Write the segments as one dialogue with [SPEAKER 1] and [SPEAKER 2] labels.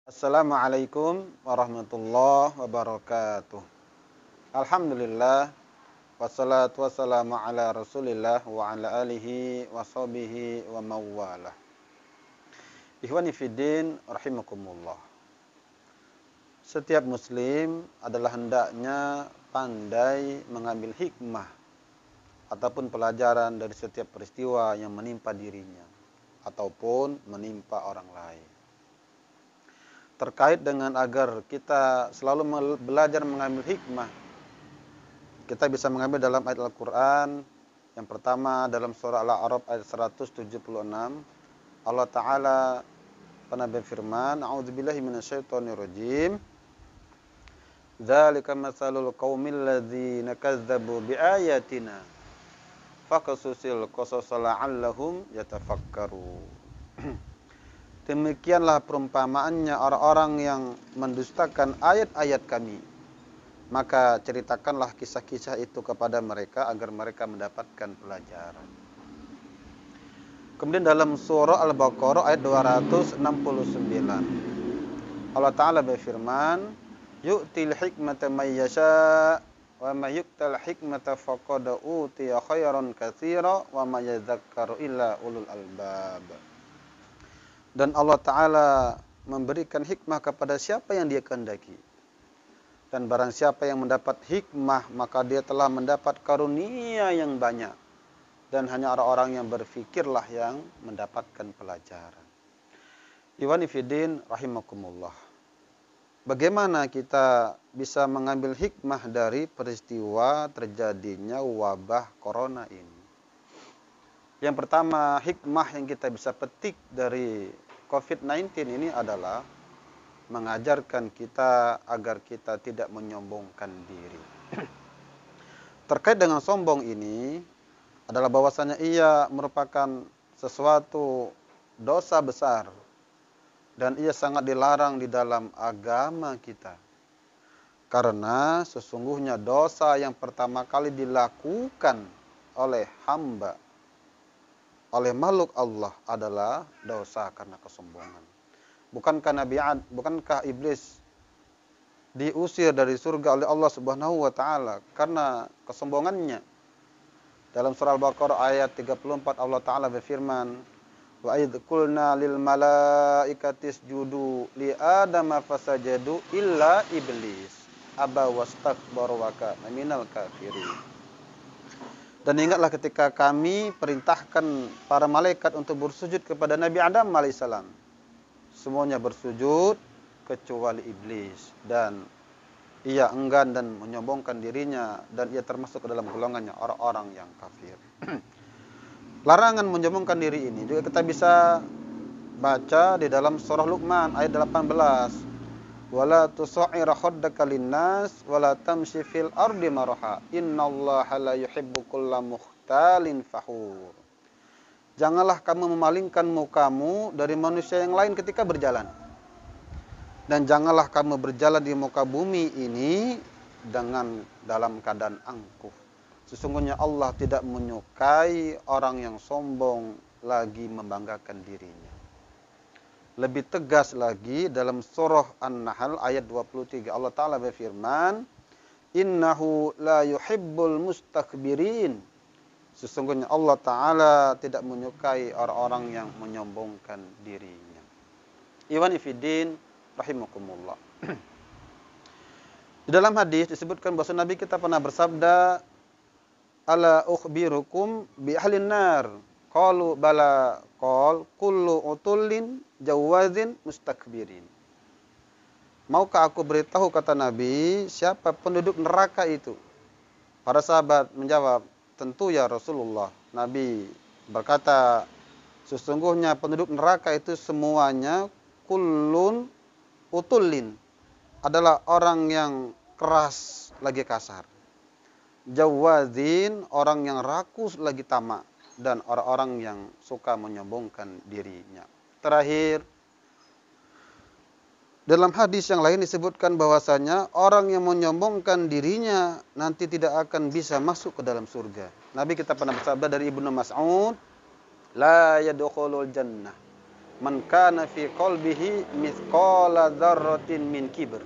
[SPEAKER 1] Assalamualaikum warahmatullahi wabarakatuh. Alhamdulillah wassalatu wassalamu ala Rasulillah wa ala alihi wa sahbihi wa mawalah. Ikhwani fiddin rahimakumullah. Setiap muslim adalah hendaknya pandai mengambil hikmah ataupun pelajaran dari setiap peristiwa yang menimpa dirinya ataupun menimpa orang lain. Terkait dengan agar kita selalu belajar mengambil hikmah, kita bisa mengambil dalam ayat Al-Quran. Yang pertama dalam surah Al-A'raf ayat 176, Allah Ta'ala pernah berfirman, A'udzubillahi minasyaitonirrajim, Dzalika matsalul qaumil ladzina kazzabu biayatina faqasusil qasasa la'allahum yatafakkarun. Demikianlah perumpamaannya orang-orang yang mendustakan ayat-ayat kami. Maka ceritakanlah kisah-kisah itu kepada mereka agar mereka mendapatkan pelajaran. Kemudian dalam surah Al-Baqarah ayat 269, Allah Ta'ala berfirman, Yu'til hikmata may yasha' wa may yu'tal hikmata faqad utiya khairan katsira wa may yadhakkaru illa ulul albab. Dan Allah Ta'ala memberikan hikmah kepada siapa yang Dia kehendaki. Dan barang siapa yang mendapat hikmah, maka dia telah mendapat karunia yang banyak. Dan hanya orang-orang yang berfikirlah yang mendapatkan pelajaran. Ikhwani fiddin rahimakumullah. Bagaimana kita bisa mengambil hikmah dari peristiwa terjadinya wabah corona ini? Yang pertama, hikmah yang kita bisa petik dari COVID-19 ini adalah mengajarkan kita agar kita tidak menyombongkan diri. Terkait dengan sombong ini adalah bahwasanya ia merupakan sesuatu dosa besar dan ia sangat dilarang di dalam agama kita. Karena sesungguhnya dosa yang pertama kali dilakukan oleh hamba, oleh makhluk Allah adalah dosa karena kesombongan. Bukankah iblis diusir dari surga oleh Allah Subhanahu wa taala karena kesombongannya? Dalam surah Al-Baqarah ayat 34 Allah Ta'ala berfirman, Wa idh qulna lil malaikati isjudu li adama fasajadu illa iblis aba wastakbara wa kana minal kafirin. Dan ingatlah ketika kami perintahkan para malaikat untuk bersujud kepada Nabi Adam alaihissalam. Semuanya bersujud kecuali iblis. Dan ia enggan dan menyombongkan dirinya. Dan ia termasuk ke dalam golongannya orang-orang yang kafir. Larangan menyombongkan diri ini juga kita bisa baca di dalam surah Luqman ayat 18. Wala tusa'ir khaddaka linnas wala tamshi fil ardi maraha innallaha la yuhibbu kulla mukhtalin fakhur. Janganlah kamu memalingkan mukamu dari manusia yang lain ketika berjalan. Dan janganlah kamu berjalan di muka bumi ini dengan dalam keadaan angkuh. Sesungguhnya Allah tidak menyukai orang yang sombong lagi membanggakan dirinya. Lebih tegas lagi dalam surah An-Nahl ayat 23 Allah Ta'ala berfirman, Innahu la yuhibbul mustakbirin. Sesungguhnya Allah Ta'ala tidak menyukai orang-orang yang menyombongkan dirinya. Ikhwani fiddin rahimakumullah. Di dalam hadis disebutkan bahwa Nabi kita pernah bersabda, Ala ukhbirukum bi ahlin nar. Qalu bala qal kullu utullin jawazin mustakbirin. Maukah aku beritahu, kata Nabi, siapa penduduk neraka itu? Para sahabat menjawab, tentu ya Rasulullah. Nabi berkata, sesungguhnya penduduk neraka itu semuanya kullun utullin, adalah orang yang keras lagi kasar. Jawazin, orang yang rakus lagi tamak. Dan orang-orang yang suka menyombongkan dirinya. Terakhir, dalam hadis yang lain disebutkan bahwasanya orang yang menyombongkan dirinya nanti tidak akan bisa masuk ke dalam surga. Nabi kita pernah bersabda dari Ibnu Mas'ud, la yadkhulul jannah man kana fi qalbihi mithqala dzarratin min kibr.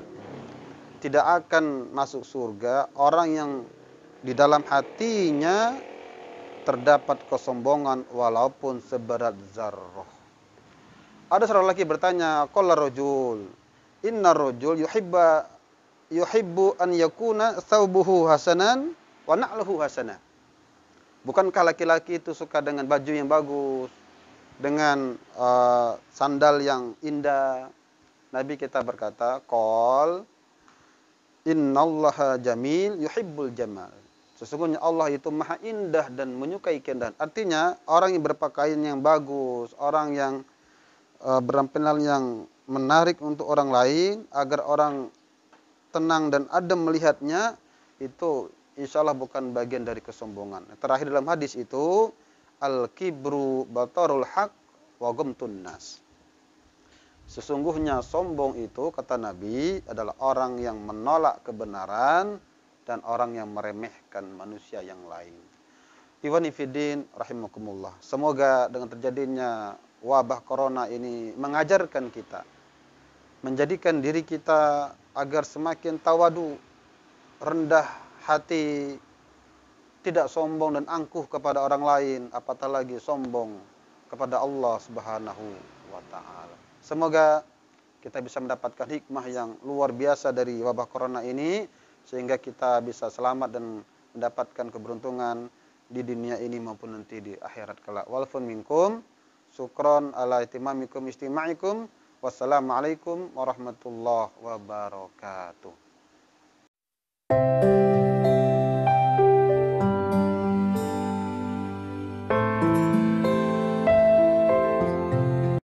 [SPEAKER 1] Tidak akan masuk surga orang yang di dalam hatinya terdapat kesombongan walaupun seberat zarrah. Ada seorang lelaki bertanya, qala rajul, inna rajul yuhibbu an yakuna thawbuhu hasanan wa na'luhu hasanah. Bukankah laki-laki itu suka dengan baju yang bagus, dengan sandal yang indah? Nabi kita berkata, qol innallaha jamil yuhibbul jamal. Sesungguhnya Allah itu maha indah dan menyukai keindahan. Artinya orang yang berpakaian yang bagus, orang yang berpenampilan yang menarik untuk orang lain, agar orang tenang dan adem melihatnya, itu insya Allah bukan bagian dari kesombongan. Terakhir dalam hadis itu, al-kibru batarul haq wa ghamtun nas. Sesungguhnya sombong itu, kata Nabi, adalah orang yang menolak kebenaran dan orang yang meremehkan manusia yang lain. Ikhwani fiddin rahimakumullah. Semoga dengan terjadinya wabah corona ini mengajarkan kita, menjadikan diri kita agar semakin tawadu, rendah hati, tidak sombong dan angkuh kepada orang lain, apatah lagi sombong kepada Allah Subhanahu wa taala. Semoga kita bisa mendapatkan hikmah yang luar biasa dari wabah corona ini, sehingga kita bisa selamat dan mendapatkan keberuntungan di dunia ini maupun nanti di akhirat kelak. Walfun minkum, syukron ala itimamikum istima'ikum. Wassalamualaikum warahmatullahi wabarakatuh.